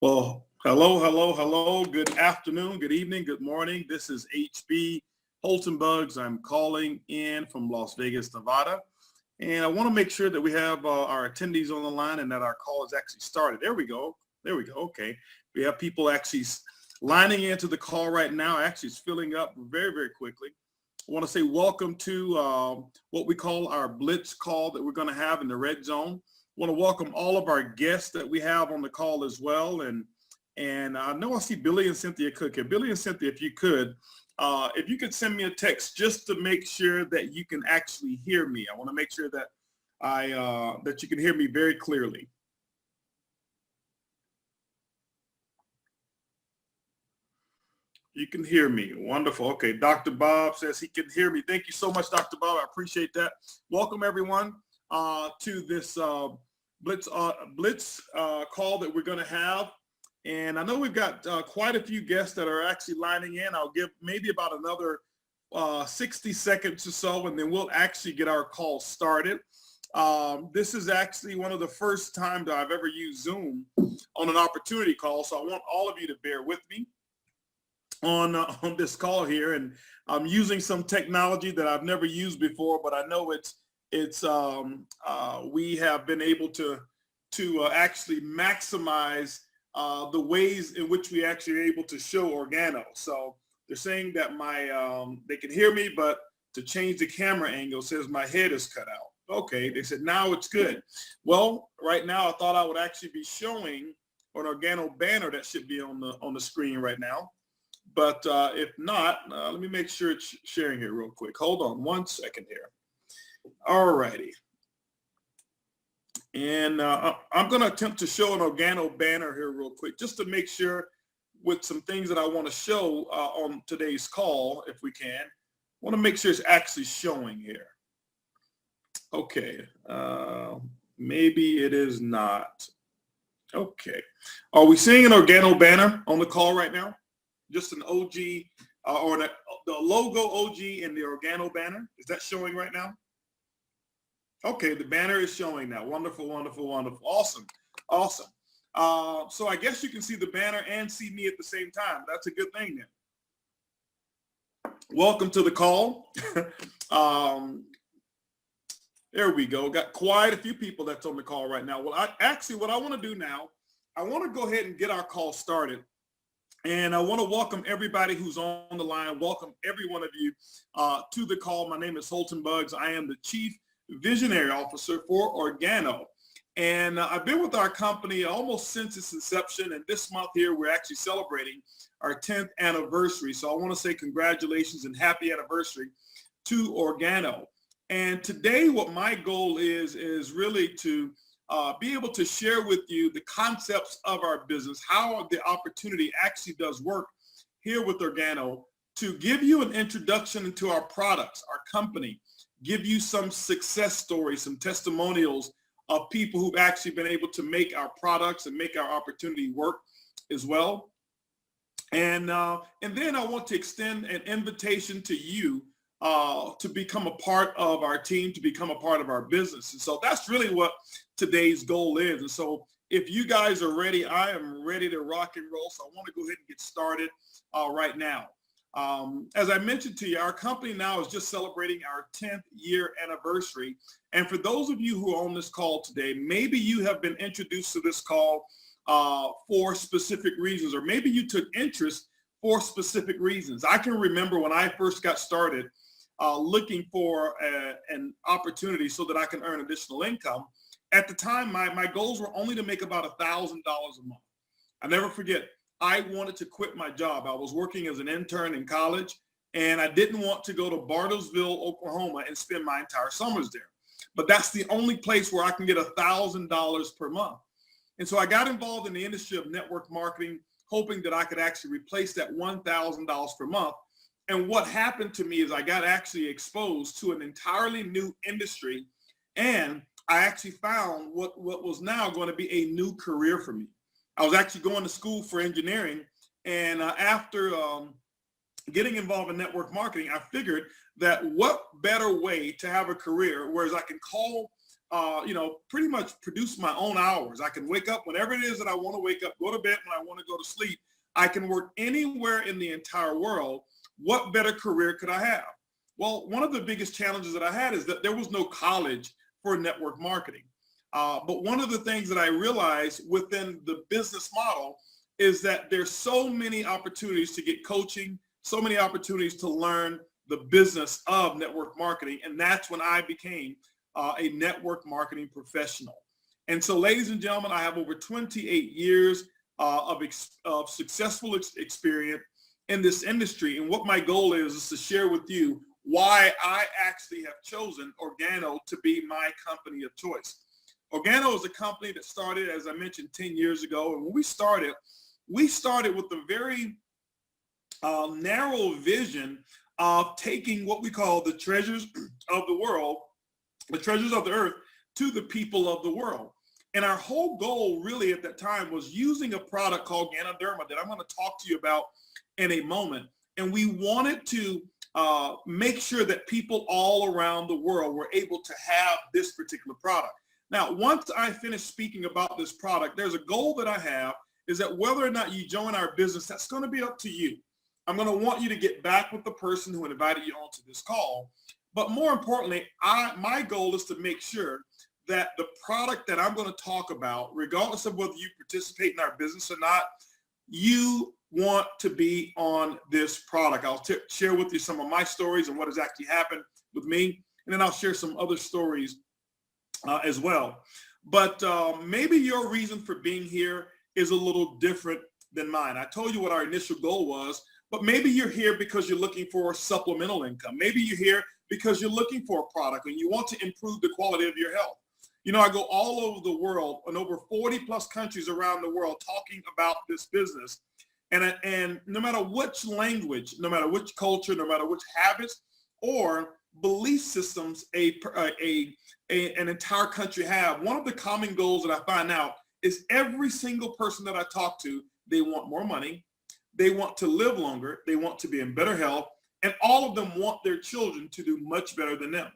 Well, hello. Good afternoon, good evening, good morning. This is HB Holton Buggs. I'm calling in from Las Vegas, Nevada. And I want to make sure that we have our attendees on the line and that our call is actually started. There we go. Okay. We have people actually lining into the call right now. Actually, it's filling up very, very quickly. I want to say welcome to what we call our Blitz call that we're going to have in the red zone. I want to welcome all of our guests that we have on the call as well. And I know I see Billy and Cynthia Cook here. Billy and Cynthia, if you could send me a text just to make sure that you can actually hear me. I want to make sure that that you can hear me very clearly. You can hear me. Wonderful. Okay. Dr. Bob says he can hear me. Thank you so much, Dr. Bob. I appreciate that. Welcome, everyone, to this Blitz call that we're going to have. And I know we've got quite a few guests that are actually lining in. I'll give maybe about another 60 seconds or so, and then we'll actually get our call started. This is actually one of the first times I've ever used Zoom on an opportunity call. So I want all of you to bear with me on this call here. And I'm using some technology that I've never used before, but I know we have been able to actually maximize the ways in which we actually are able to show Organo. So they're saying that they can hear me, but to change the camera angle says my head is cut out. Okay, they said now it's good. Well, right now I thought I would actually be showing an Organo banner that should be on the screen right now. But if not, let me make sure it's sharing here real quick. Hold on one second here. All righty. And I'm going to attempt to show an Organo banner here real quick, just to make sure with some things that I want to show on today's call, if we can. I want to make sure it's actually showing here. Okay. Maybe it is not. Okay. Are we seeing an Organo banner on the call right now? Just an OG or the logo OG and the Organo banner. Is that showing right now? Okay, the banner is showing now. Wonderful. Awesome. So I guess you can see the banner and see me at the same time. That's a good thing then. Welcome to the call. There we go. Got quite a few people that's on the call right now. Well, what I want to do now, I want to go ahead and get our call started. And I want to welcome everybody who's on the line. Welcome every one of you to the call. My name is Holton Buggs. I am the Chief Visionary Officer for Organo. And I've been with our company almost since its inception. And this month here, we're actually celebrating our 10th anniversary. So I want to say congratulations and happy anniversary to Organo. And today, what my goal is really to be able to share with you the concepts of our business, how the opportunity actually does work here with Organo, to give you an introduction into our products, our company, give you some success stories, some testimonials of people who've actually been able to make our products and make our opportunity work as well. And then I want to extend an invitation to you to become a part of our team, to become a part of our business. And so that's really what today's goal is. And so if you guys are ready, I am ready to rock and roll. So I want to go ahead and get started right now. As I mentioned to you, our company now is just celebrating our 10th year anniversary. And for those of you who are on this call today, maybe you have been introduced to this call for specific reasons, or maybe you took interest for specific reasons. I can remember when I first got started looking for an opportunity so that I can earn additional income. At the time, my goals were only to make about $1,000 a month. I never forget, I wanted to quit my job. I was working as an intern in college, and I didn't want to go to Bartlesville, Oklahoma, and spend my entire summers there. But that's the only place where I can get $1,000 per month. And so I got involved in the industry of network marketing, hoping that I could actually replace that $1,000 per month. And what happened to me is I got actually exposed to an entirely new industry, and I actually found what was now going to be a new career for me. I was actually going to school for engineering, and after getting involved in network marketing, I figured that what better way to have a career, whereas I can call pretty much produce my own hours. I can wake up whenever it is that I want to wake up, go to bed when I want to go to sleep. I can work anywhere in the entire world. What better career could I have? Well, one of the biggest challenges that I had is that there was no college for network marketing. But one of the things that I realized within the business model is that there's so many opportunities to get coaching, so many opportunities to learn the business of network marketing. And that's when I became a network marketing professional. And so, ladies and gentlemen, I have over 28 years of successful experience in this industry. And what my goal is to share with you why I actually have chosen Organo to be my company of choice. Organo is a company that started, as I mentioned, 10 years ago. And when we started with a very narrow vision of taking what we call the treasures of the world, the treasures of the earth, to the people of the world. And our whole goal really at that time was using a product called Ganoderma that I'm going to talk to you about in a moment. And we wanted to make sure that people all around the world were able to have this particular product. Now, once I finish speaking about this product, there's a goal that I have is that whether or not you join our business, that's going to be up to you. I'm going to want you to get back with the person who invited you onto this call. But more importantly, my goal is to make sure that the product that I'm going to talk about, regardless of whether you participate in our business or not, you want to be on this product. I'll share with you some of my stories and what has actually happened with me, and then I'll share some other stories as well. But maybe your reason for being here is a little different than mine. I told you what our initial goal was, but maybe you're here because you're looking for supplemental income. Maybe you're here because you're looking for a product and you want to improve the quality of your health. You know, I go all over the world, in over 40 plus countries around the world, talking about this business. And no matter which language, no matter which culture, no matter which habits or belief systems an entire country have, one of the common goals that I find out is every single person that I talk to, they want more money, they want to live longer, they want to be in better health, and all of them want their children to do much better than them.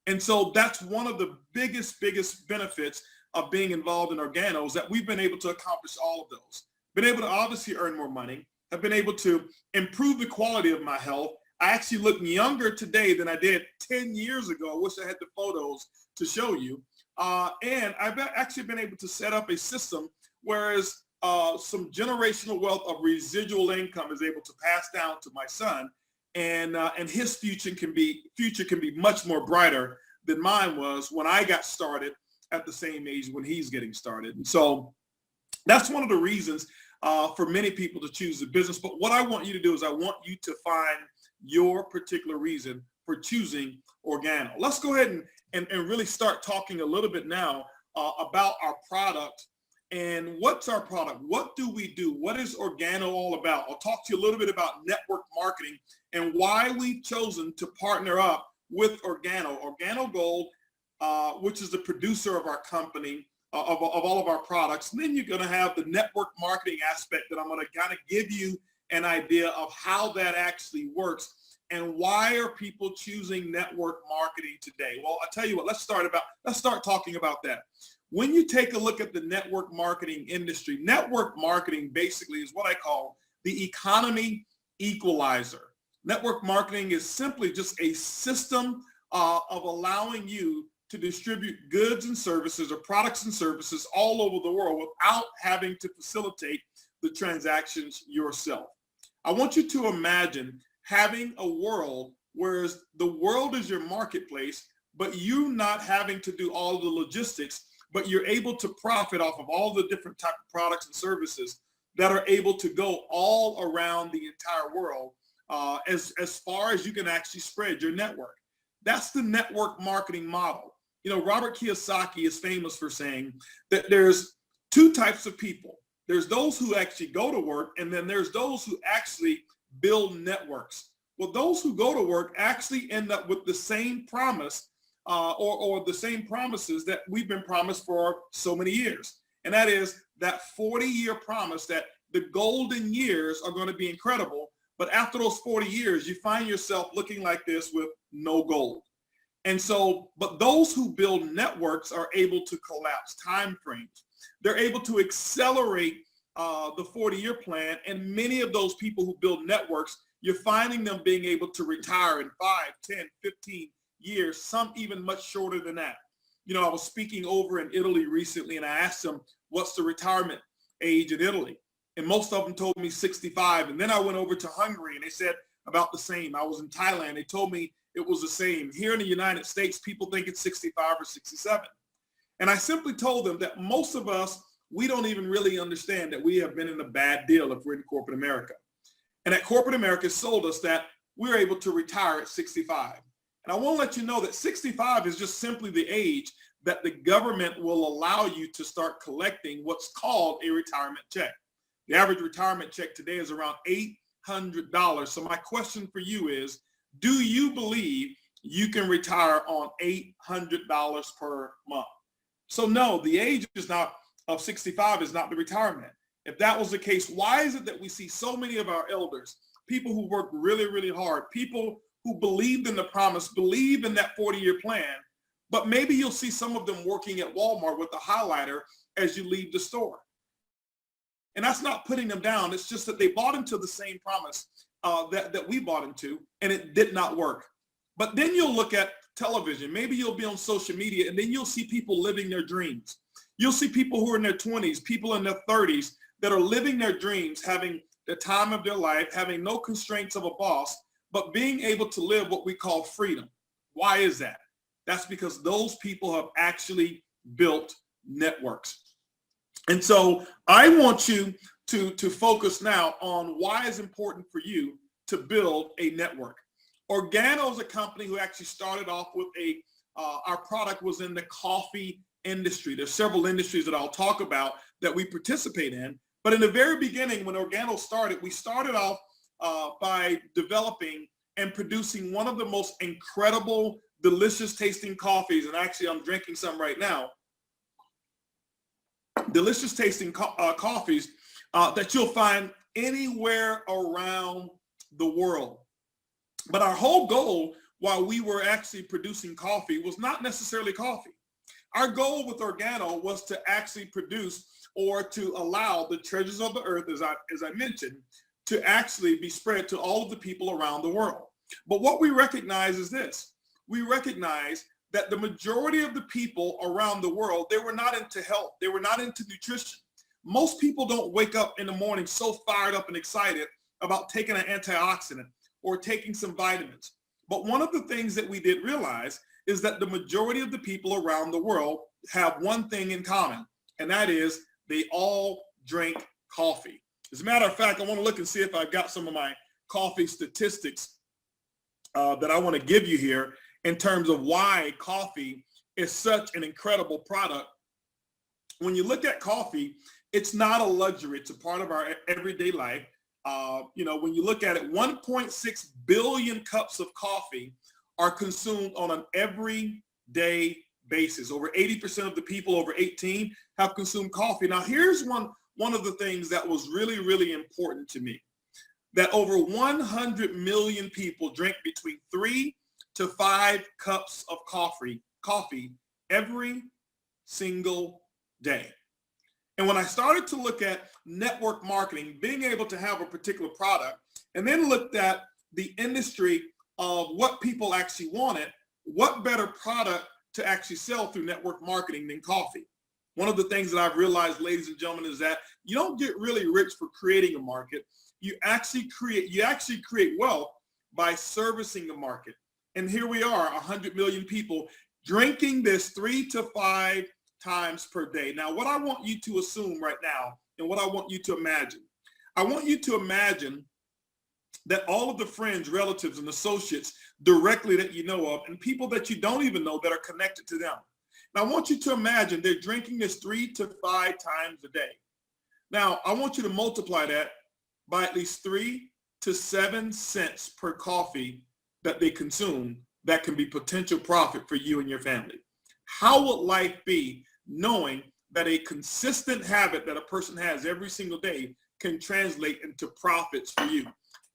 And so that's one of the biggest benefits of being involved in Organo is that we've been able to accomplish all of those. Been able to obviously earn more money, have been able to improve the quality of my health. I actually look younger today than I did 10 years ago. I wish I had the photos to show you. And I've actually been able to set up a system whereas some generational wealth of residual income is able to pass down to my son. And his future can be much more brighter than mine was when I got started at the same age when he's getting started. And so that's one of the reasons for many people to choose the business. But what I want you to do is I want you to find your particular reason for choosing Organo. Let's go ahead and really start talking a little bit now about our product. And what's our product? What do we do? What is Organo all about? I'll talk to you a little bit about network marketing and why we've chosen to partner up with Organo. Organo Gold, which is the producer of our company, of all of our products. And then you're going to have the network marketing aspect that I'm going to kind of give you an idea of how that actually works and why are people choosing network marketing today. Well, I'll tell you what, let's start talking about that. When you take a look at the network marketing industry, network marketing basically is what I call the economy equalizer. Network marketing is simply just a system of allowing you to distribute goods and services or products and services all over the world without having to facilitate the transactions yourself. I want you to imagine having a world where the world is your marketplace, but you not having to do all the logistics, but you're able to profit off of all the different type of products and services that are able to go all around the entire world as far as you can actually spread your network. That's the network marketing model. You know, Robert Kiyosaki is famous for saying that there's two types of people. There's those who actually go to work, and then there's those who actually build networks. Well, those who go to work actually end up with the same promise or the same promises that we've been promised for so many years. And that is that 40-year promise that the golden years are going to be incredible. But after those 40 years, you find yourself looking like this with no gold. And so, but those who build networks are able to collapse time frames. They're able to accelerate the 40-year plan. And many of those people who build networks, you're finding them being able to retire in 5, 10, 15 years, some even much shorter than that. You know, I was speaking over in Italy recently, and I asked them, what's the retirement age in Italy? And most of them told me 65. And then I went over to Hungary, and they said about the same. I was in Thailand. They told me it was the same. Here in the United States, people think it's 65 or 67. And I simply told them that most of us, we don't even really understand that we have been in a bad deal if we're in corporate America. And that corporate America sold us that we're able to retire at 65. And I want to let you know that 65 is just simply the age that the government will allow you to start collecting what's called a retirement check. The average retirement check today is around $800. So my question for you is, do you believe you can retire on $800 per month? So no, the age is not of 65 is not the retirement. If that was the case, why is it that we see so many of our elders, people who work really, really hard, people who believed in the promise, believe in that 40-year plan, but maybe you'll see some of them working at Walmart with a highlighter as you leave the store. And that's not putting them down. It's just that they bought into the same promise that we bought into, and it did not work. But then you'll look at television. Maybe you'll be on social media, and then you'll see people living their dreams. You'll see people who are in their 20s, people in their 30s that are living their dreams, having the time of their life, having no constraints of a boss, but being able to live what we call freedom. Why is that? That's because those people have actually built networks. And so I want you to focus now on why it's important for you to build a network. Organo is a company who actually started off with our product was in the coffee industry. There's several industries that I'll talk about that we participate in. But in the very beginning, when Organo started, we started off by developing and producing one of the most incredible, delicious tasting coffees. And actually, I'm drinking some right now. Delicious tasting coffees that you'll find anywhere around the world. But our whole goal while we were actually producing coffee was not necessarily coffee. Our goal with Organo was to actually produce or to allow the treasures of the earth, as I mentioned, to actually be spread to all of the people around the world. But what we recognize is this. We recognize that the majority of the people around the world, they were not into health. They were not into nutrition. Most people don't wake up in the morning so fired up and excited about taking an antioxidant or taking some vitamins. But one of the things that we did realize is that the majority of the people around the world have one thing in common, and that is they all drink coffee. As a matter of fact, I want to look and see if I've got some of my coffee statistics that I want to give you here in terms of why coffee is such an incredible product. When you look at coffee, it's not a luxury. It's a part of our everyday life. When you look at it, 1.6 billion cups of coffee are consumed on an everyday basis. Over 80% of the people over 18 have consumed coffee. Now, here's one of the things that was really, really important to me, that over 100 million people drink between 3 to 5 cups of coffee every single day. And when I started to look at network marketing, being able to have a particular product, and then looked at the industry of what people actually wanted, what better product to actually sell through network marketing than coffee? One of the things that I've realized, ladies and gentlemen, is that you don't get really rich for creating a market. You actually create wealth by servicing the market. And here we are, 100 million people drinking this 3 to 5 times per day. Now, what I want you to assume right now, and what I want you to imagine, I want you to imagine that all of the friends, relatives, and associates directly that you know of, and people that you don't even know that are connected to them. Now, I want you to imagine they're drinking this 3 to 5 times a day. Now, I want you to multiply that by at least 3 to 7 cents per coffee that they consume. That can be potential profit for you and your family. How would life be knowing that a consistent habit that a person has every single day can translate into profits for you?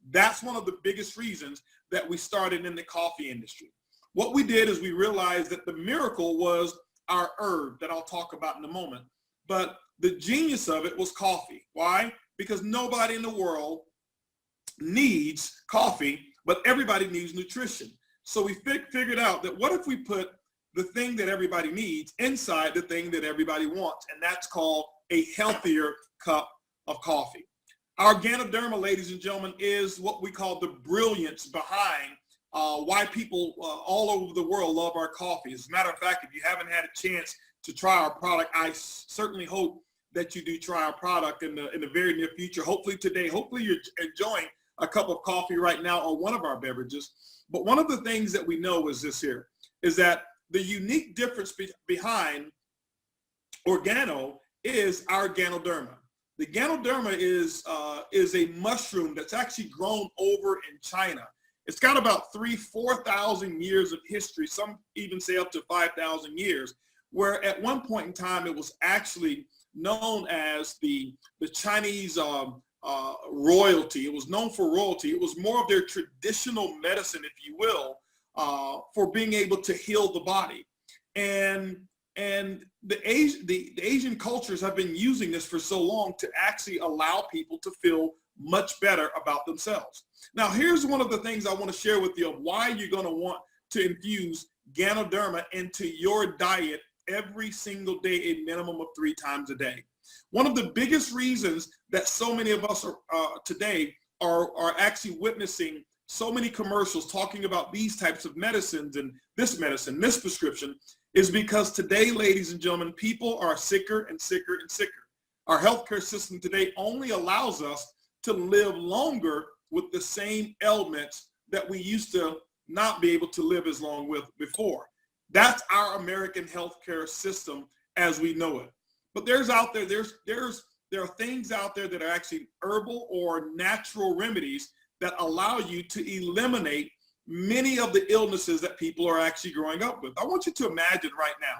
That's one of the biggest reasons that we started in the coffee industry. What we did is we realized that the miracle was our herb that I'll talk about in a moment. But the genius of it was coffee. Why? Because nobody in the world needs coffee, but everybody needs nutrition. So we figured out that what if we put the thing that everybody needs inside the thing that everybody wants, and that's called a healthier cup of coffee. Our Ganoderma, ladies and gentlemen, is what we call the brilliance behind why people all over the world love our coffee. As a matter of fact, if you haven't had a chance to try our product, I certainly hope that you do try our product in the very near future. Hopefully today, hopefully you're enjoying a cup of coffee right now or one of our beverages. But one of the things that we know is this here, is that the unique difference behind Organo is our Ganoderma. The Ganoderma is a mushroom that's actually grown over in China. It's got about 4,000 years of history. Some even say up to 5,000 years, where at one point in time, it was actually known as the Chinese royalty. It was known for royalty. It was more of their traditional medicine, if you will, for being able to heal the body. And the Asian cultures have been using this for so long to actually allow people to feel much better about themselves. Now, here's one of the things I want to share with you of why you're going to want to infuse Ganoderma into your diet every single day, a minimum of 3 times a day. One of the biggest reasons that so many of us are today are actually witnessing so many commercials talking about these types of medicines and this medicine, this prescription, is because today, ladies and gentlemen, people are sicker and sicker and sicker. Our healthcare system today only allows us to live longer with the same ailments that we used to not be able to live as long with before. That's our American healthcare system as we know it. But there are things out there that are actually herbal or natural remedies that allow you to eliminate many of the illnesses that people are actually growing up with. I want you to imagine right now.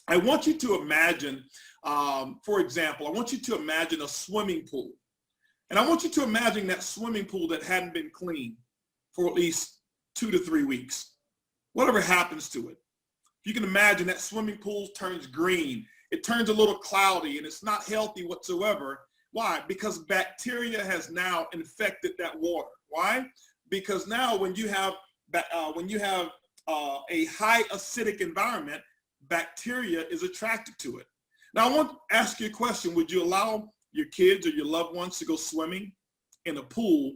I want you to imagine, for example, I want you to imagine a swimming pool. And I want you to imagine that swimming pool that hadn't been cleaned for at least 2 to 3 weeks. Whatever happens to it. If you can imagine that swimming pool turns green. It turns a little cloudy and it's not healthy whatsoever. Why? Because bacteria has now infected that water. Why? Because now when you have a high acidic environment, bacteria is attracted to it. Now I want to ask you a question. Would you allow your kids or your loved ones to go swimming in a pool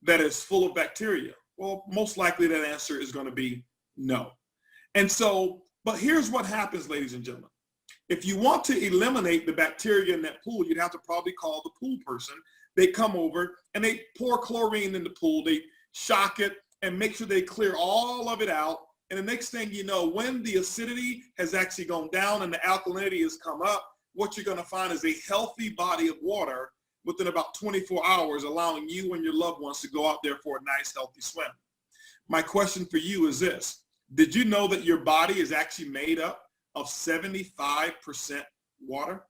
that is full of bacteria? Well, most likely that answer is going to be no. And so, but here's what happens, ladies and gentlemen. If you want to eliminate the bacteria in that pool, you'd have to probably call the pool person. They come over and they pour chlorine in the pool. They shock it and make sure they clear all of it out. And the next thing you know, when the acidity has actually gone down and the alkalinity has come up, what you're going to find is a healthy body of water within about 24 hours, allowing you and your loved ones to go out there for a nice, healthy swim. My question for you is this. Did you know that your body is actually made up of 75% water?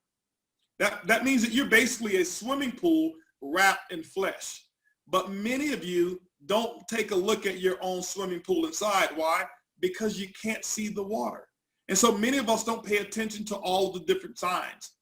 That means that you're basically a swimming pool wrapped in flesh. But many of you don't take a look at your own swimming pool inside. Why? Because you can't see the water. And so many of us don't pay attention to all the different signs.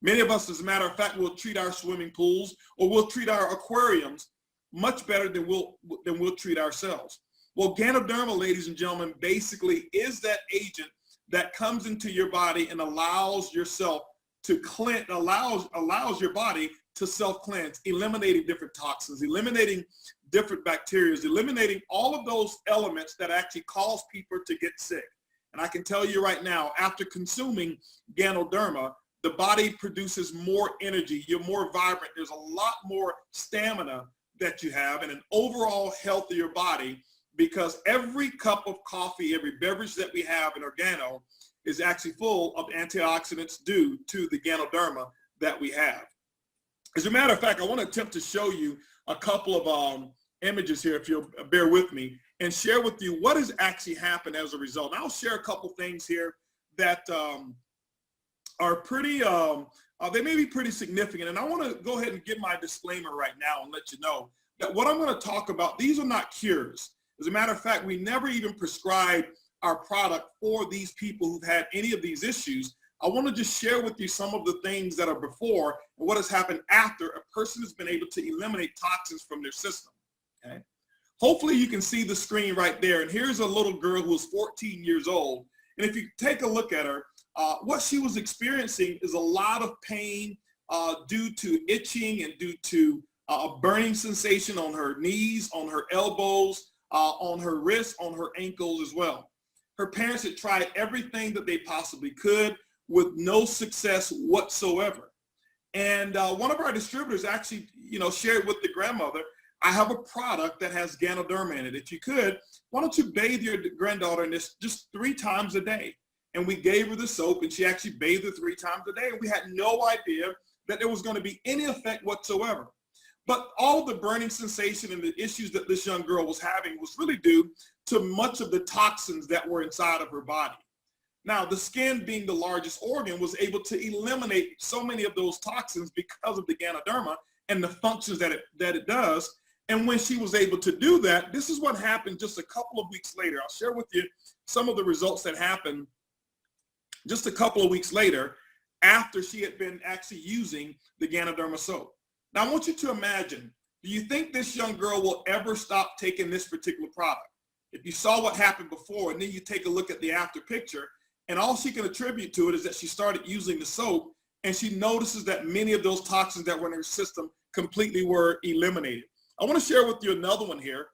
Many of us, as a matter of fact, will treat our swimming pools or we'll treat our aquariums much better than we'll treat ourselves. Well, Ganoderma, ladies and gentlemen, basically is that agent that comes into your body and allows yourself to cleanse, allows your body to self-cleanse, eliminating different toxins, eliminating different bacteria, eliminating all of those elements that actually cause people to get sick. And I can tell you right now, after consuming Ganoderma, the body produces more energy. You're more vibrant. There's a lot more stamina that you have and an overall healthier body, because every cup of coffee, every beverage that we have in Organo is actually full of antioxidants due to the Ganoderma that we have. As a matter of fact, I want to attempt to show you a couple of images here, if you'll bear with me, and share with you what has actually happened as a result. And I'll share a couple things here that are pretty, they may be pretty significant. And I want to go ahead and give my disclaimer right now and let you know that what I'm going to talk about, these are not cures. As a matter of fact, we never even prescribed our product for these people who've had any of these issues. I want to just share with you some of the things that are before and what has happened after a person has been able to eliminate toxins from their system. Okay. Hopefully you can see the screen right there. And here's a little girl who was 14 years old. And if you take a look at her, what she was experiencing is a lot of pain due to itching and due to a burning sensation on her knees, on her elbows, on her wrists, on her ankles as well. Her parents had tried everything that they possibly could with no success whatsoever. And one of our distributors actually, shared with the grandmother, I have a product that has Ganoderma in it. If you could, why don't you bathe your granddaughter in this just 3 times a day? And we gave her the soap, and she actually bathed her 3 times a day. And we had no idea that there was going to be any effect whatsoever. But all the burning sensation and the issues that this young girl was having was really due to much of the toxins that were inside of her body. Now, the skin being the largest organ was able to eliminate so many of those toxins because of the Ganoderma and the functions that it does. And when she was able to do that, this is what happened just a couple of weeks later. I'll share with you some of the results that happened just a couple of weeks later after she had been actually using the Ganoderma soap. Now, I want you to imagine, do you think this young girl will ever stop taking this particular product? If you saw what happened before and then you take a look at the after picture, and all she can attribute to it is that she started using the soap and she notices that many of those toxins that were in her system completely were eliminated. I want to share with you another one here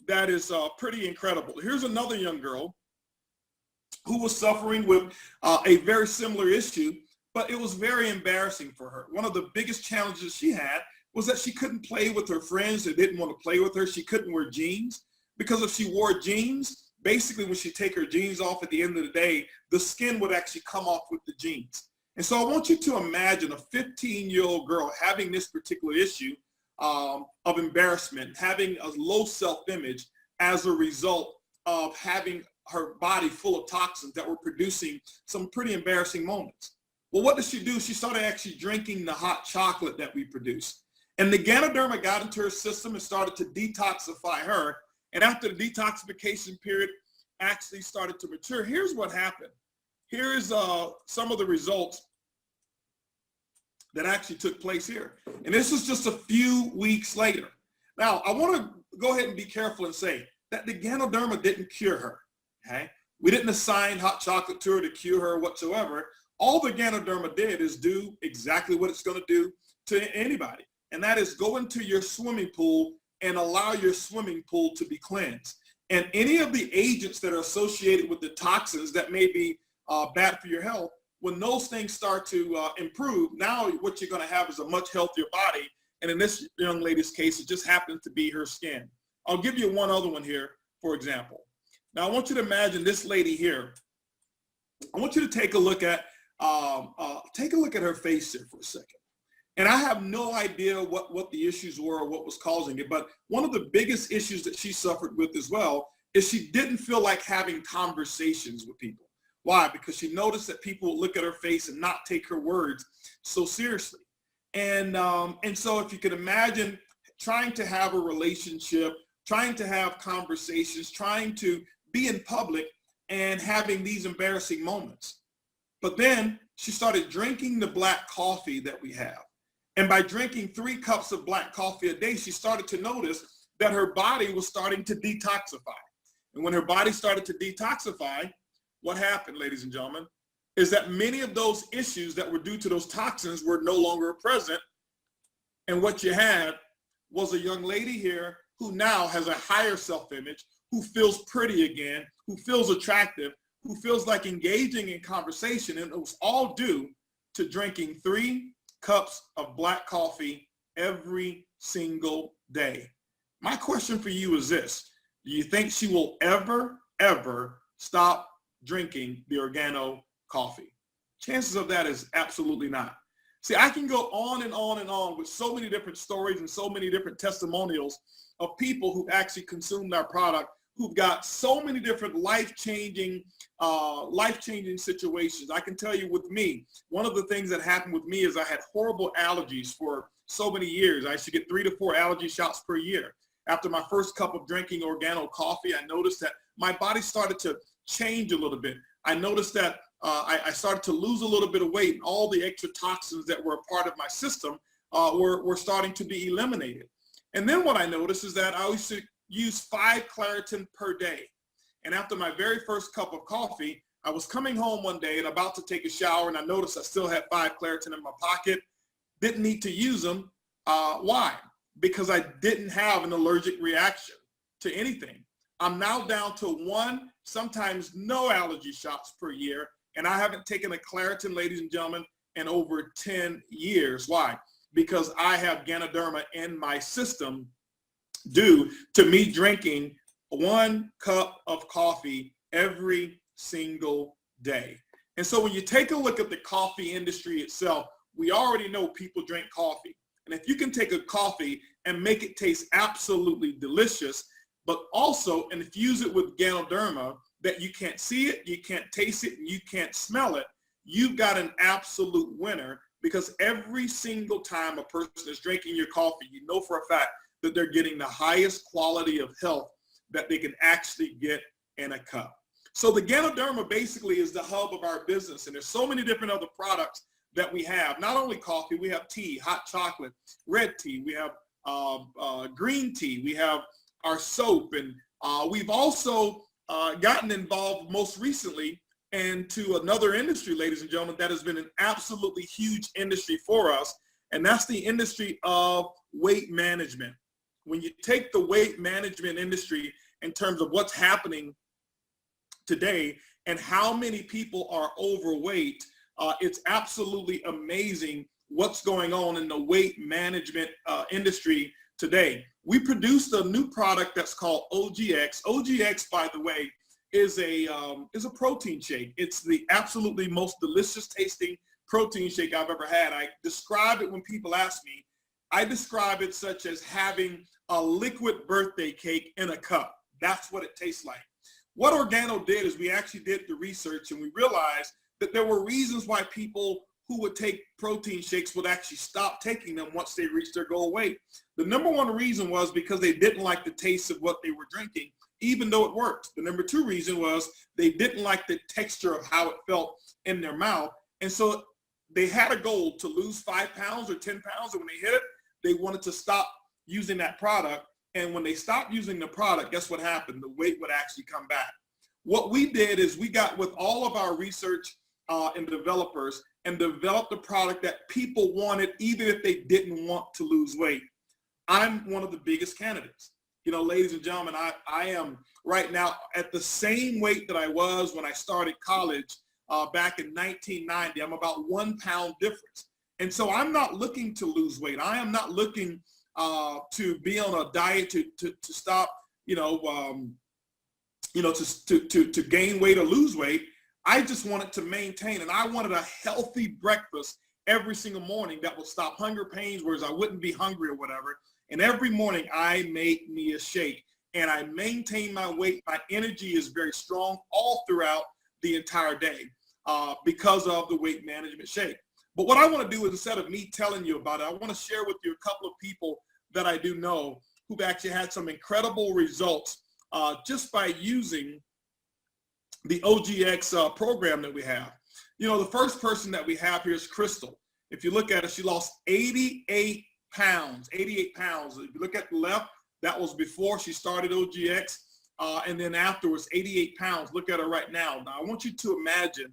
that is pretty incredible. Here's another young girl who was suffering with a very similar issue, but it was very embarrassing for her. One of the biggest challenges she had was that she couldn't play with her friends that didn't want to play with her. She couldn't wear jeans because if she wore jeans, basically when she take her jeans off at the end of the day, the skin would actually come off with the jeans. And so I want you to imagine a 15-year-old girl having this particular issue of embarrassment, having a low self-image as a result of having her body full of toxins that were producing some pretty embarrassing moments. Well, what did she do? She started actually drinking the hot chocolate that we produce. And the Ganoderma got into her system and started to detoxify her. And after the detoxification period actually started to mature, here's what happened. Here's some of the results that actually took place here. And this is just a few weeks later. Now, I want to go ahead and be careful and say that the Ganoderma didn't cure her, okay? We didn't assign hot chocolate to her to cure her whatsoever. All the Ganoderma did is do exactly what it's going to do to anybody, and that is go into your swimming pool and allow your swimming pool to be cleansed. And any of the agents that are associated with the toxins that may be bad for your health, when those things start to improve, now what you're going to have is a much healthier body. And in this young lady's case, it just happens to be her skin. I'll give you one other one here, for example. Now, I want you to imagine this lady here. I want you to take a look at her face here for a second. And I have no idea what the issues were or what was causing it, but one of the biggest issues that she suffered with as well is she didn't feel like having conversations with people. Why? Because she noticed that people would look at her face and not take her words so seriously. And so if you could imagine trying to have a relationship, trying to have conversations, trying to be in public and having these embarrassing moments. But then she started drinking the black coffee that we have. And by drinking 3 cups of black coffee a day, she started to notice that her body was starting to detoxify. And when her body started to detoxify, what happened, ladies and gentlemen, is that many of those issues that were due to those toxins were no longer present. And what you had was a young lady here who now has a higher self-image, who feels pretty again, who feels attractive, who feels like engaging in conversation. And it was all due to drinking 3 cups of black coffee every single day. My question for you is this: do you think she will ever stop drinking the Organo coffee? Chances of that is absolutely not. See, I can go on and on and on with so many different stories and so many different testimonials of people who've actually consumed our product, who've got so many different life-changing situations. I can tell you with me, one of the things that happened with me is I had horrible allergies for so many years. I used to get 3 to 4 allergy shots per year. after my first cup of drinking organo coffee, I noticed that my body started to change a little bit. I noticed that I started to lose a little bit of weight, and all the extra toxins that were a part of my system were starting to be eliminated. And then what I noticed is that I used to use 5 Claritin per day. And after my very first cup of coffee, I was coming home one day and about to take a shower, and I noticed I still had 5 Claritin in my pocket. Didn't need to use them. Why? Because I didn't have an allergic reaction to anything. I'm now down to 1, sometimes no allergy shots per year, and I haven't taken a Claritin, ladies and gentlemen, in over 10 years. Why? Because I have Ganoderma in my system due to me drinking 1 cup of coffee every single day. And so when you take a look at the coffee industry itself, we already know people drink coffee. And if you can take a coffee and make it taste absolutely delicious, but also infuse it with Ganoderma that you can't see it, you can't taste it, and you can't smell it, you've got an absolute winner, because every single time a person is drinking your coffee, you know for a fact that they're getting the highest quality of health that they can actually get in a cup. So the Ganoderma basically is the hub of our business, and there's so many different other products that we have. Not only coffee, we have tea, hot chocolate, red tea, we have green tea, we have our soap, and we've also gotten involved most recently into another industry, ladies and gentlemen, that has been an absolutely huge industry for us, and that's the industry of weight management. When you take the weight management industry in terms of what's happening today and how many people are overweight, it's absolutely amazing what's going on in the weight management industry today. We produced a new product that's called OGX. OGX, by the way, is a protein shake. It's the absolutely most delicious tasting protein shake I've ever had. I describe it when people ask me. I describe it such as having a liquid birthday cake in a cup. That's what it tastes like. What Organo did is we actually did the research, and we realized that there were reasons why people who would take protein shakes would actually stop taking them once they reached their goal weight. The number one reason was because they didn't like the taste of what they were drinking, even though it worked. The number 2 reason was they didn't like the texture of how it felt in their mouth. And so they had a goal to lose 5 pounds or 10 pounds, and when they hit it, they wanted to stop using that product. And when they stopped using the product, guess what happened? The weight would actually come back. What we did is we got with all of our research and developers and developed a product that people wanted even if they didn't want to lose weight. I'm one of the biggest candidates. You know, ladies and gentlemen, I am right now at the same weight that I was when I started college back in 1990. I'm about 1 pound difference. And so I'm not looking to lose weight. I am not looking to be on a diet to stop, to gain weight or lose weight. I just wanted to maintain, and I wanted a healthy breakfast every single morning that would stop hunger pains, whereas I wouldn't be hungry or whatever. And every morning I make me a shake, and I maintain my weight. My energy is very strong all throughout the entire day because of the weight management shake. But what I want to do is, instead of me telling you about it, I want to share with you a couple of people that I do know who've actually had some incredible results just by using the OGX program that we have. You know, the first person that we have here is Crystal. If you look at her, she lost 88 pounds. If you look at the left, that was before she started OGX. And then afterwards, 88 pounds. Look at her right now. Now, I want you to imagine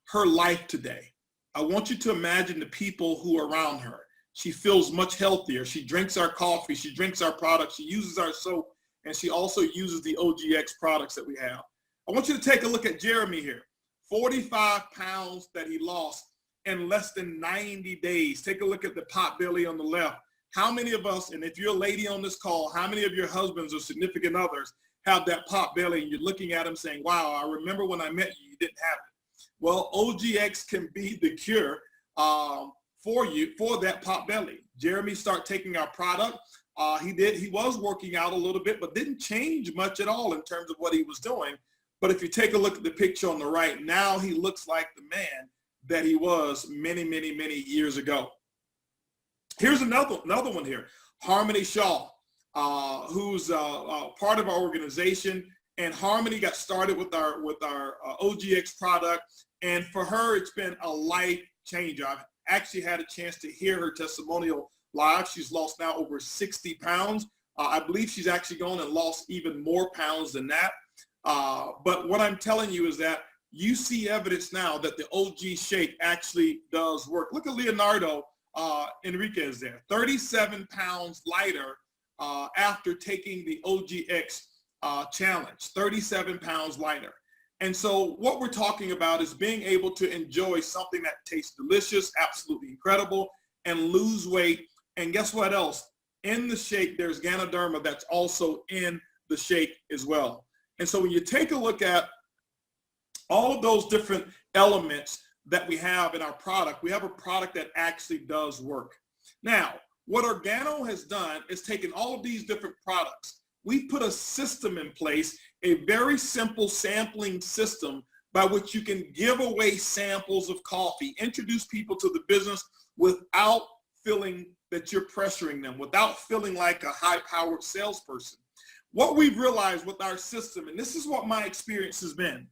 her life today. I want you to imagine the people who are around her. She feels much healthier. She drinks our coffee. She drinks our products. She uses our soap. And she also uses the OGX products that we have. I want you to take a look at Jeremy here. 45 pounds that he lost in less than 90 days. Take a look at the pot belly on the left. How many of us, and if you're a lady on this call, how many of your husbands or significant others have that pot belly and you're looking at them saying, wow, I remember when I met you, you didn't have it. Well, OGX can be the cure for you for that pot belly. Jeremy started taking our product. He was working out a little bit, but didn't change much at all in terms of what he was doing. But if you take a look at the picture on the right, now he looks like the man that he was many, many, many years ago. Here's another one here, Harmony Shaw. who's part of our organization. And Harmony got started with our OGX product. And for her, it's been a life changer. I've actually had a chance to hear her testimonial live. She's lost now over 60 pounds. I believe she's actually gone and lost even more pounds than that. But what I'm telling you is that you see evidence now that the OG shake actually does work. Look at Leonardo Enriquez there, 37 pounds lighter after taking the OGX challenge, 37 pounds lighter. And so what we're talking about is being able to enjoy something that tastes delicious, absolutely incredible, and lose weight. And guess what else? In the shake, there's Ganoderma that's also in the shake as well. And so when you take a look at all of those different elements that we have in our product, we have a product that actually does work. Now, what Organo has done is taken all of these different products. We've put a system in place, a very simple sampling system by which you can give away samples of coffee, introduce people to the business without feeling that you're pressuring them, without feeling like a high-powered salesperson. What we've realized with our system, and this is what my experience has been,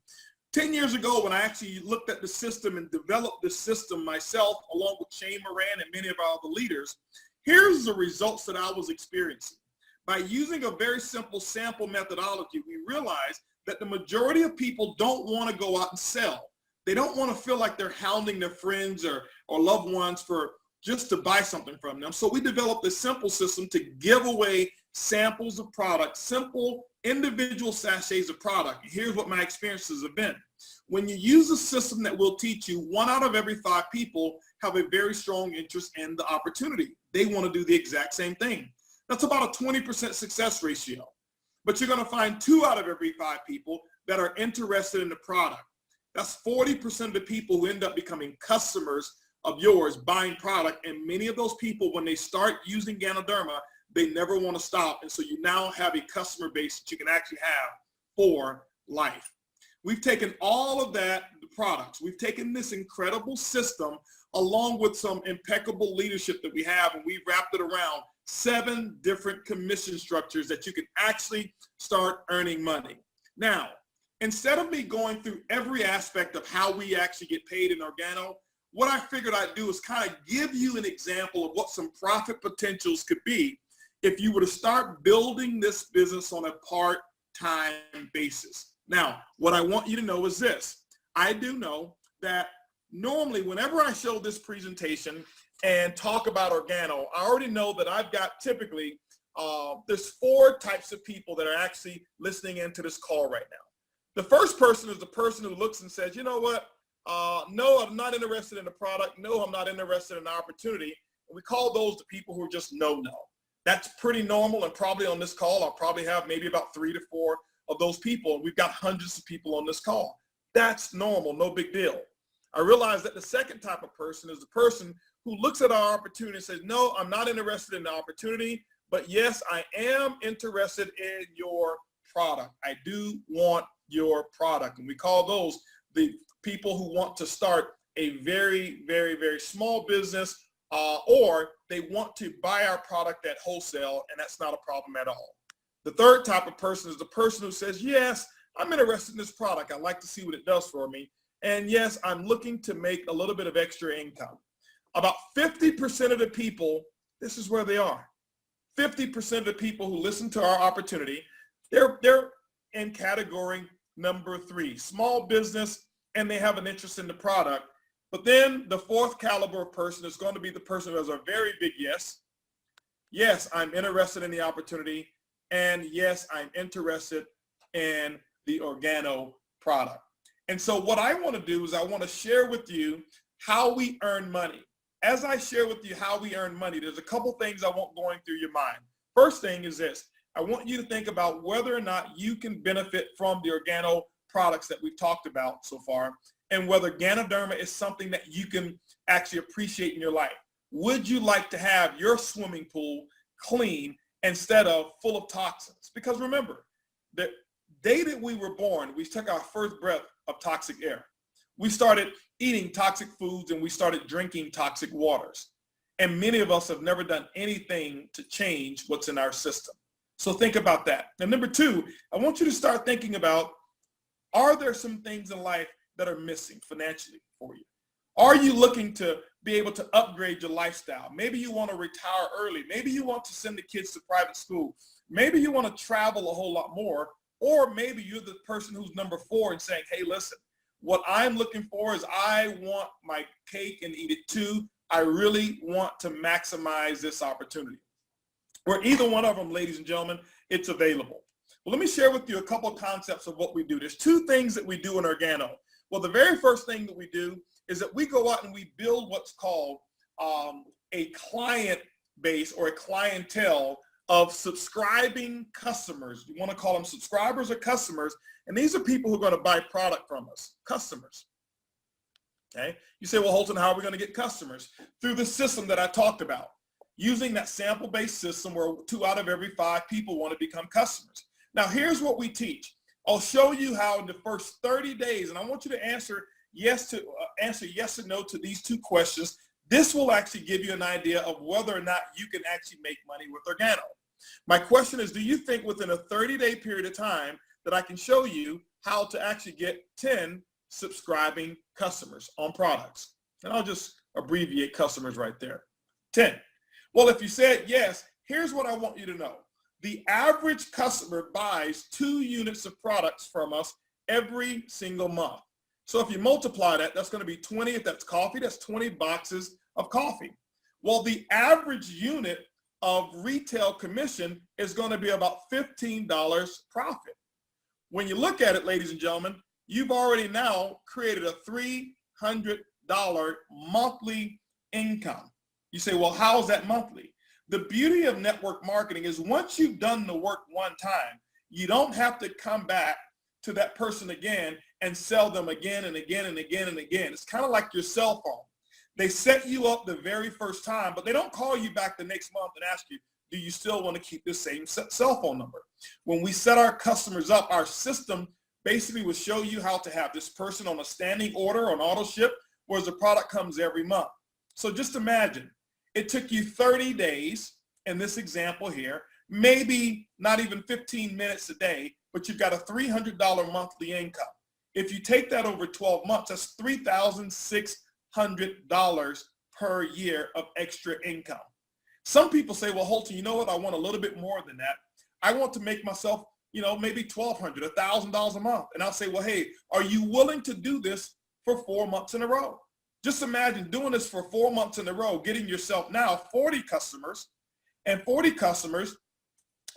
10 years ago when I actually looked at the system and developed the system myself, along with Shane Moran and many of our other leaders, here's the results that I was experiencing. By using a very simple sample methodology, we realized that the majority of people don't want to go out and sell. They don't want to feel like they're hounding their friends or loved ones for just to buy something from them. So we developed this simple system to give away samples of product, simple individual sachets of product. Here's what my experiences have been. When you use a system that will teach you, 1 out of every 5 people have a very strong interest in the opportunity. They want to do the exact same thing. That's about a 20% success ratio. But you're going to find 2 out of every 5 people that are interested in the product. That's 40% of the people who end up becoming customers of yours, buying product. And many of those people, when they start using Ganoderma, they never want to stop. And so you now have a customer base that you can actually have for life. We've taken all of that, the products, we've taken this incredible system along with some impeccable leadership that we have, and we've wrapped it around 7 different commission structures that you can actually start earning money. Now, instead of me going through every aspect of how we actually get paid in Organo, what I figured I'd do is kind of give you an example of what some profit potentials could be if you were to start building this business on a part-time basis. Now, what I want you to know is this. I do know that normally whenever I show this presentation and talk about Organo, I already know that I've got typically, there's 4 types of people that are actually listening into this call right now. The first person is the person who looks and says, you know what, no, I'm not interested in the product. No, I'm not interested in the opportunity. And we call those the people who are just no. That's pretty normal, and probably on this call, I'll probably have maybe about 3 to 4 of those people. And we've got hundreds of people on this call. That's normal, no big deal. I realize that the second type of person is the person who looks at our opportunity and says, no, I'm not interested in the opportunity, but yes, I am interested in your product. I do want your product. And we call those the people who want to start a very, very, very small business, or they want to buy our product at wholesale, and that's not a problem at all. The third type of person is the person who says, yes, I'm interested in this product. I'd like to see what it does for me. And yes, I'm looking to make a little bit of extra income. About 50% of the people, this is where they are. 50% of the people who listen to our opportunity, they're in category number 3, small business, and they have an interest in the product. But then the 4th caliber of person is going to be the person who has a very big yes. Yes, I'm interested in the opportunity. And yes, I'm interested in the Organo product. And so what I want to do is I want to share with you how we earn money. As I share with you how we earn money, there's a couple things I want going through your mind. First thing is this. I want you to think about whether or not you can benefit from the Organo products that we've talked about so far, and whether Ganoderma is something that you can actually appreciate in your life. Would you like to have your swimming pool clean instead of full of toxins? Because remember, the day that we were born, we took our first breath of toxic air. We started eating toxic foods and we started drinking toxic waters. And many of us have never done anything to change what's in our system. So think about that. And number two, I want you to start thinking about, are there some things in life that are missing financially for you? Are you looking to be able to upgrade your lifestyle? Maybe you want to retire early. Maybe you want to send the kids to private school. Maybe you want to travel a whole lot more. Or maybe you're the person who's number 4 and saying, hey, listen, what I'm looking for is I want my cake and eat it too. I really want to maximize this opportunity. Or either one of them, ladies and gentlemen, it's available. Well, let me share with you a couple of concepts of what we do. There's 2 things that we do in Organo. Well, the very first thing that we do is that we go out and we build what's called a client base or a clientele of subscribing customers. You want to call them subscribers or customers. And these are people who are going to buy product from us, customers. Okay. You say, well, Holton, how are we going to get customers? Through the system that I talked about, using that sample-based system where 2 out of every 5 people want to become customers. Now, here's what we teach. I'll show you how in the first 30 days, and I want you to answer yes or no to these 2 questions. This will actually give you an idea of whether or not you can actually make money with Organo. My question is, do you think within a 30-day period of time that I can show you how to actually get 10 subscribing customers on products? And I'll just abbreviate customers right there. 10. Well, if you said yes, here's what I want you to know. The average customer buys 2 units of products from us every single month. So if you multiply that, that's going to be 20. If that's coffee, that's 20 boxes of coffee. Well, the average unit of retail commission is going to be about $15 profit. When you look at it, ladies and gentlemen, you've already now created a $300 monthly income. You say, well, how is that monthly? The beauty of network marketing is once you've done the work one time, you don't have to come back to that person again and sell them again and again and again and again. It's kind of like your cell phone. They set you up the very first time, but they don't call you back the next month and ask you, do you still want to keep this same cell phone number? When we set our customers up, our system basically will show you how to have this person on a standing order on auto ship, whereas the product comes every month. So just imagine, it took you 30 days in this example here, maybe not even 15 minutes a day, but you've got a $300 monthly income. If you take that over 12 months, that's $3,600 per year of extra income. Some people say, well, Holton, you know what? I want a little bit more than that. I want to make myself, maybe $1,200, $1,000 a month. And I'll say, well, hey, are you willing to do this for 4 months in a row? Just imagine doing this for 4 months in a row, getting yourself now 40 customers, and 40 customers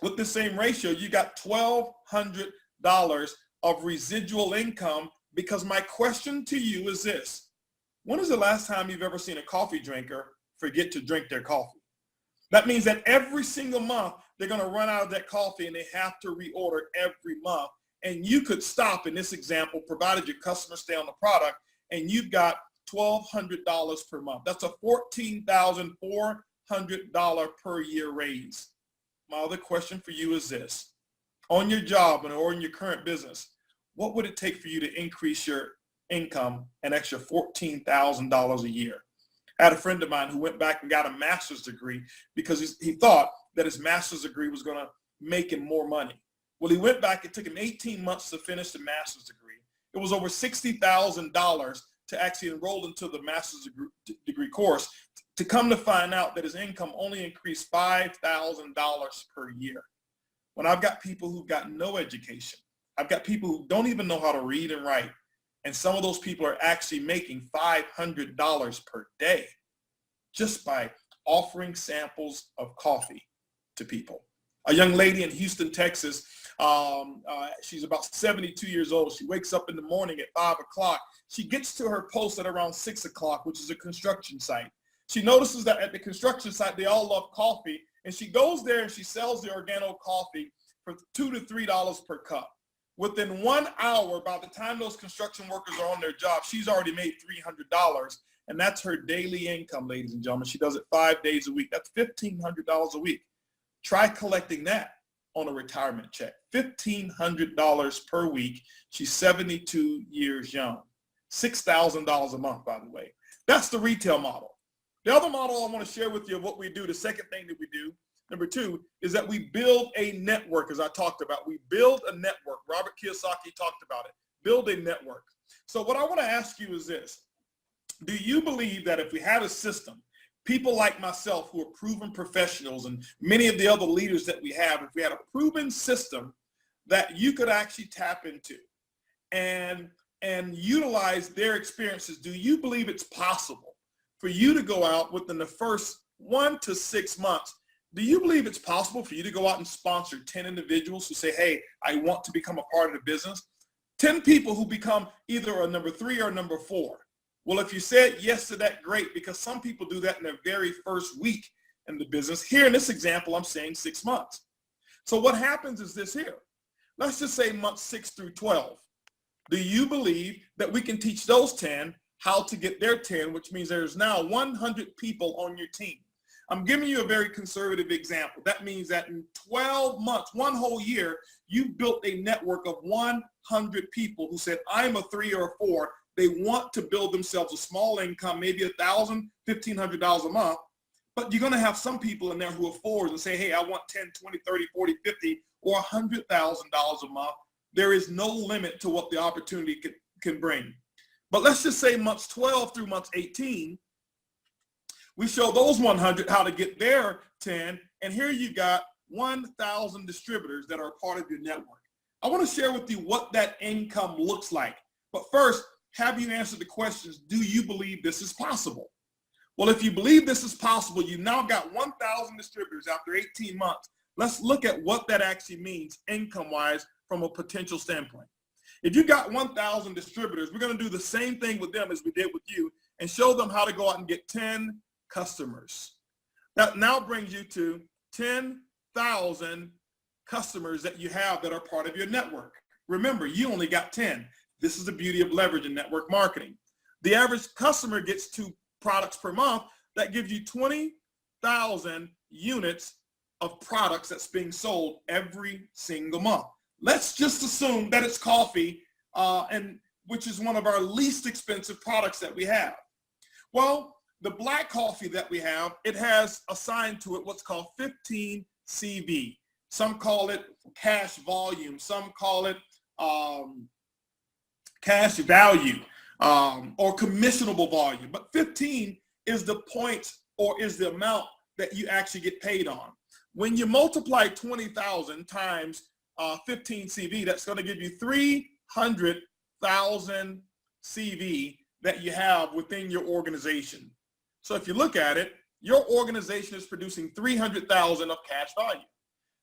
with the same ratio, you got $1,200 of residual income. Because my question to you is this: when is the last time you've ever seen a coffee drinker forget to drink their coffee? That means that every single month they're going to run out of that coffee and they have to reorder every month. And you could stop in this example, provided your customers stay on the product, and you've got $1,200 per month. That's a $14,400 per year raise. My other question for you is this: on your job or in your current business, what would it take for you to increase your income an extra $14,000 a year? I had a friend of mine who went back and got a master's degree because he thought that his master's degree was going to make him more money. Well, he went back. It took him 18 months to finish the master's degree. It was over $60,000 to actually enroll into the master's degree course, to come to find out that his income only increased $5,000 per year. When I've got people who've got no education, I've got people who don't even know how to read and write, and some of those people are actually making $500 per day just by offering samples of coffee to people. A young lady in Houston, Texas, she's about 72 years old. She wakes up in the morning at 5 o'clock. She gets to her post at around 6 o'clock, which is a construction site. She notices that at the construction site, they all love coffee, and she goes there and she sells the Organo coffee for $2 to $3 per cup. Within 1 hour, by the time those construction workers are on their job, she's already made $300, and that's her daily income, ladies and gentlemen. She does it 5 days a week. That's $1,500 a week. Try collecting that on a retirement check. $1,500 per week. She's 72 years young. $6,000 a month, by the way. That's the retail model. The other model I want to share with you of what we do, the second thing that we do, Number two is that we build a network, as I talked about. We build a network. Robert Kiyosaki talked about it. Build a network. So what I want to ask you is this. Do you believe that if we had a system, people like myself who are proven professionals and many of the other leaders that we have, if we had a proven system that you could actually tap into and utilize their experiences, do you believe it's possible for you to go out within the first 1 to 6 months? Do you believe it's possible for you to go out and sponsor 10 individuals who say, hey, I want to become a part of the business? 10 people who become either a number 3 or number 4. Well, if you said yes to that, great, because some people do that in their very first week in the business. Here in this example, I'm saying 6 months. So what happens is this here. Let's just say months 6 through 12. Do you believe that we can teach those 10 how to get their 10, which means there's now 100 people on your team? I'm giving you a very conservative example. That means that in 12 months, 1 whole year, you built a network of 100 people who said, I'm a 3 or a 4. They want to build themselves a small income, maybe $1,000, $1,500 a month. But you're going to have some people in there who are 4s and say, hey, I want 10, 20, 30, 40, 50, or $100,000 a month. There is no limit to what the opportunity can bring. But let's just say months 12 through months 18, we show those 100 how to get their 10. And here you got 1,000 distributors that are part of your network. I want to share with you what that income looks like. But first, have you answered the questions? Do you believe this is possible? Well, if you believe this is possible, you now got 1,000 distributors after 18 months. Let's look at what that actually means income-wise from a potential standpoint. If you got 1,000 distributors, we're going to do the same thing with them as we did with you and show them how to go out and get 10 customers. That now brings you to 10,000 customers that you have that are part of your network. Remember, you only got 10. This is the beauty of leverage in network marketing. The average customer gets 2 products per month. That gives you 20,000 units of products that's being sold every single month. Let's just assume that it's coffee, and which is one of our least expensive products that we have. Well, the black coffee that we have, it has assigned to it what's called 15 CV. Some call it cash volume. Some call it cash value or commissionable volume. But 15 is the points or is the amount that you actually get paid on. When you multiply 20,000 times 15 CV, that's going to give you 300,000 CV that you have within your organization. So if you look at it, your organization is producing 300,000 of cash value.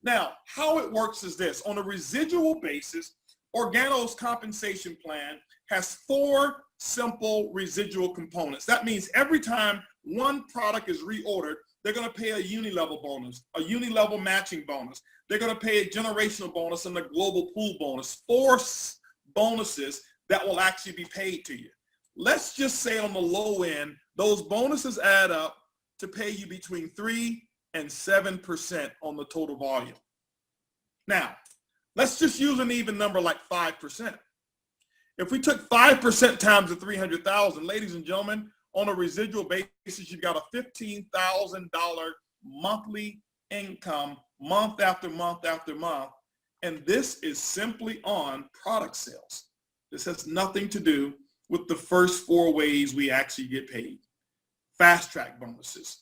Now, how it works is this. On a residual basis, Organo's compensation plan has 4 simple residual components. That means every time one product is reordered, they're going to pay a uni-level bonus, a uni-level matching bonus. They're going to pay a generational bonus and a global pool bonus. 4 bonuses that will actually be paid to you. Let's just say on the low end, those bonuses add up to pay you between 3 and 7% on the total volume. Now, let's just use an even number like 5%. If we took 5% times the 300,000, ladies and gentlemen, on a residual basis, you've got a $15,000 monthly income month after month after month. And this is simply on product sales. This has nothing to do with the first 4 ways we actually get paid. Fast track bonuses,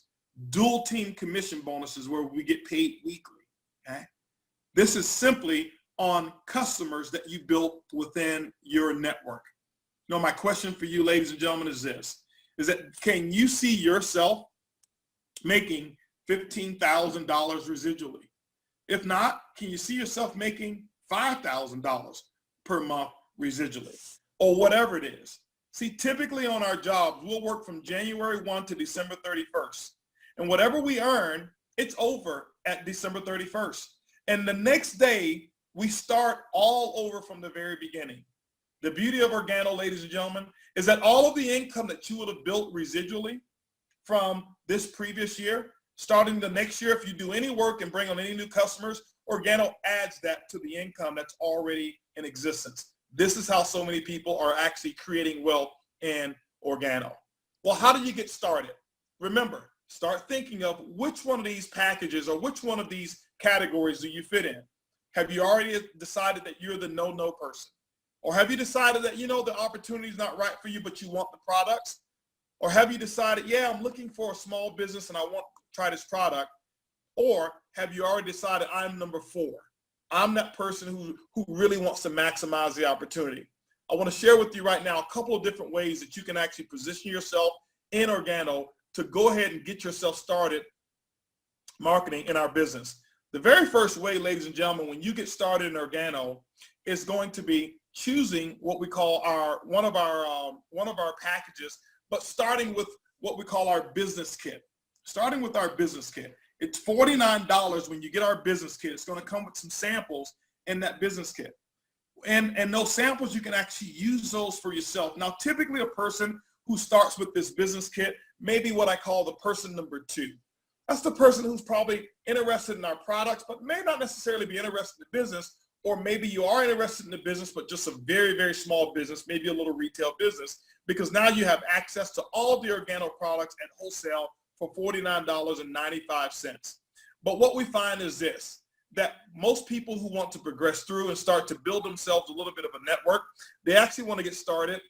dual team commission bonuses where we get paid weekly. Okay? This is simply on customers that you built within your network. Now, my question for you, ladies and gentlemen, is this, is that can you see yourself making $15,000 residually? If not, can you see yourself making $5,000 per month residually or whatever it is? See, typically on our jobs, we'll work from January 1 to December 31st. And whatever we earn, it's over at December 31st. And the next day, we start all over from the very beginning. The beauty of Organo, ladies and gentlemen, is that all of the income that you would have built residually from this previous year, starting the next year, if you do any work and bring on any new customers, Organo adds that to the income that's already in existence. This is how so many people are actually creating wealth in Organo. Well, how do you get started? Remember, Start thinking of which one of these packages or which one of these categories do you fit in? Have you already decided that you're the no person? Or have you decided that, the opportunity is not right for you, but you want the products? Or have you decided, yeah, I'm looking for a small business and I want to try this product? Or have you already decided I'm number 4? I'm that person who really wants to maximize the opportunity. I want to share with you right now a couple of different ways that you can actually position yourself in Organo to go ahead and get yourself started marketing in our business. The very first way, ladies and gentlemen, when you get started in Organo, is going to be choosing what we call one of our packages, but starting with what we call our business kit. Starting with our business kit. It's $49 when you get our business kit. It's going to come with some samples in that business kit. And those samples, you can actually use those for yourself. Now, typically a person who starts with this business kit may be what I call the person number 2. That's the person who's probably interested in our products, but may not necessarily be interested in the business, or maybe you are interested in the business, but just a very, very small business, maybe a little retail business, because now you have access to all the Organo products at wholesale for $49.95. But what we find is this, that most people who want to progress through and start to build themselves a little bit of a network, they actually want to get started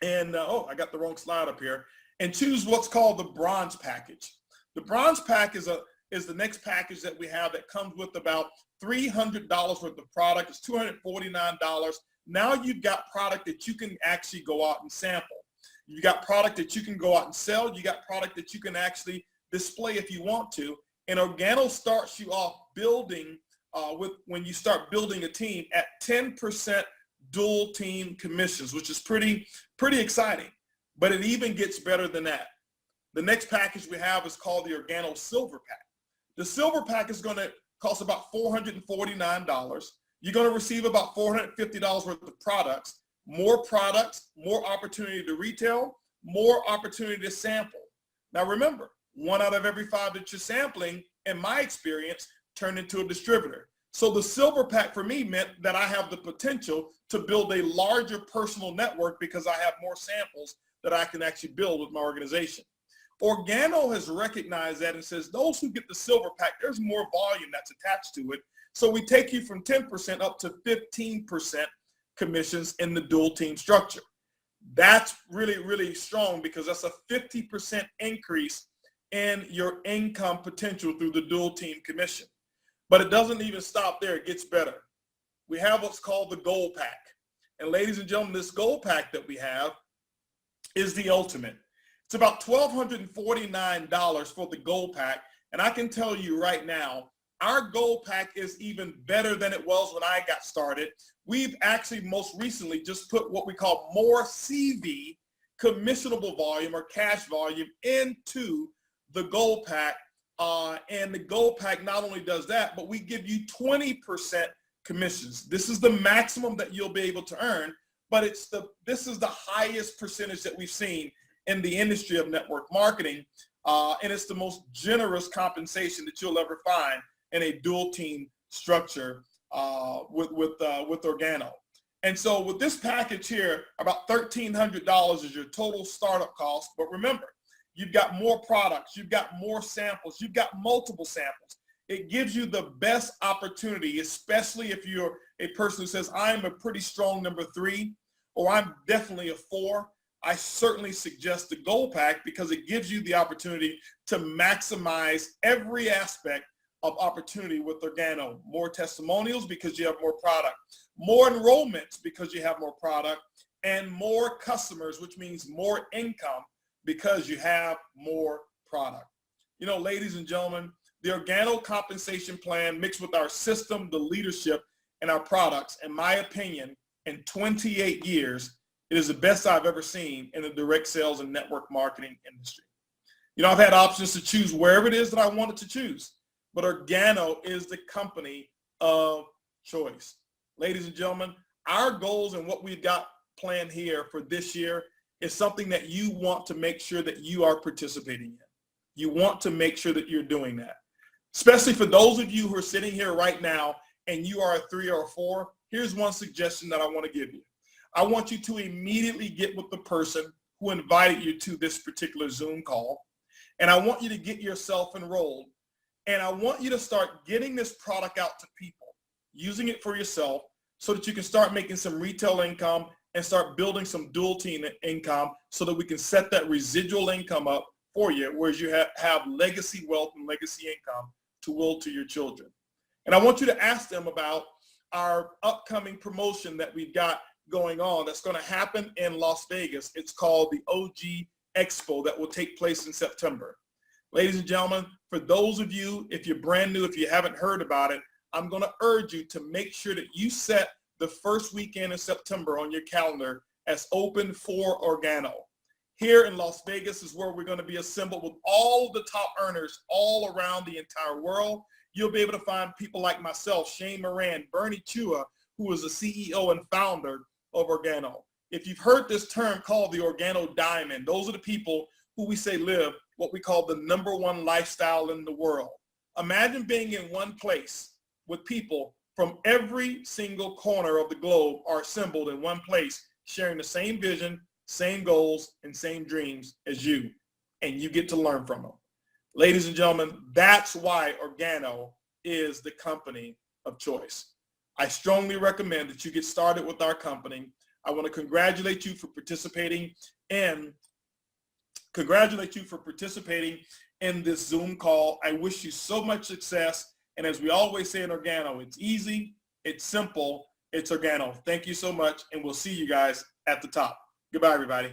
and, I got the wrong slide up here, and choose what's called the bronze package. The bronze pack is the next package that we have that comes with about $300 worth of product. It's $249. Now you've got product that you can actually go out and sample. You got product that you can go out and sell. You got product that you can actually display if you want to. And Organo starts you off building when you start building a team at 10% dual team commissions, which is pretty exciting. But it even gets better than that. The next package we have is called the Organo Silver Pack. The Silver Pack is going to cost about $449. You're going to receive about $450 worth of products, more opportunity to retail, more opportunity to sample. Now remember, 1 out of every 5 that you're sampling, in my experience, turn into a distributor. So the Silver Pack for me meant that I have the potential to build a larger personal network because I have more samples that I can actually build with my organization. Organo has recognized that and says those who get the Silver Pack, there's more volume that's attached to it. So we take you from 10% up to 15% commissions in the dual team structure. That's really, really strong because that's a 50% increase in your income potential through the dual team commission. But it doesn't even stop there. It gets better. We have what's called the Gold Pack. And ladies and gentlemen, this Gold Pack that we have is the ultimate. It's about $1,249 for the Gold Pack. And I can tell you right now, our Gold Pack is even better than it was when I got started. We've actually most recently just put what we call more CV, commissionable volume or cash volume, into the Gold Pack. And the Gold Pack not only does that, but we give you 20% commissions. This is the maximum that you'll be able to earn, but this is the highest percentage that we've seen in the industry of network marketing, and it's the most generous compensation that you'll ever find in a dual team structure with Organo. And so with this package here, about $1,300 is your total startup cost. But remember, you've got more products, you've got more samples, you've got multiple samples. It gives you the best opportunity, especially if you're a person who says, I'm a pretty strong number 3, or I'm definitely a 4. I certainly suggest the Gold Pack because it gives you the opportunity to maximize every aspect of opportunity with Organo. More testimonials because you have more product, more enrollments because you have more product, and more customers, which means more income because you have more product. You know, ladies and gentlemen, the Organo compensation plan mixed with our system, the leadership, and our products, in my opinion, in 28 years, it is the best I've ever seen in the direct sales and network marketing industry. You know, I've had options to choose wherever it is that I wanted to choose, but Organo is the company of choice. Ladies and gentlemen, our goals and what we've got planned here for this year is something that you want to make sure that you are participating in. You want to make sure that you're doing that. Especially for those of you who are sitting here right now and you are a 3 or a 4, here's one suggestion that I want to give you. I want you to immediately get with the person who invited you to this particular Zoom call And I want you to get yourself enrolled. And I want you to start getting this product out to people, using it for yourself so that you can start making some retail income and start building some dual team income so that we can set that residual income up for you, whereas you have legacy wealth and legacy income to will to your children. And I want you to ask them about our upcoming promotion that we've got going on that's going to happen in Las Vegas. It's called the OG Expo that will take place in September. Ladies and gentlemen, for those of you, if you're brand new, if you haven't heard about it, I'm going to urge you to make sure that you set the first weekend in September on your calendar as open for Organo. Here in Las Vegas is where we're going to be assembled with all the top earners all around the entire world. You'll be able to find people like myself, Shane Moran, Bernie Chua, who is the CEO and founder of Organo. If you've heard this term called the Organo Diamond, those are the people who we say live what we call the #1 lifestyle in the world. Imagine being in one place with people from every single corner of the globe are assembled in one place, sharing the same vision, same goals, and same dreams as you, and you get to learn from them. Ladies and gentlemen, that's why Organo is the company of choice. I strongly recommend that you get started with our company. I want to congratulate you for participating in this Zoom call. I wish you so much success. And as we always say in Organo, it's easy, it's simple, it's Organo. Thank you so much, and we'll see you guys at the top. Goodbye, everybody.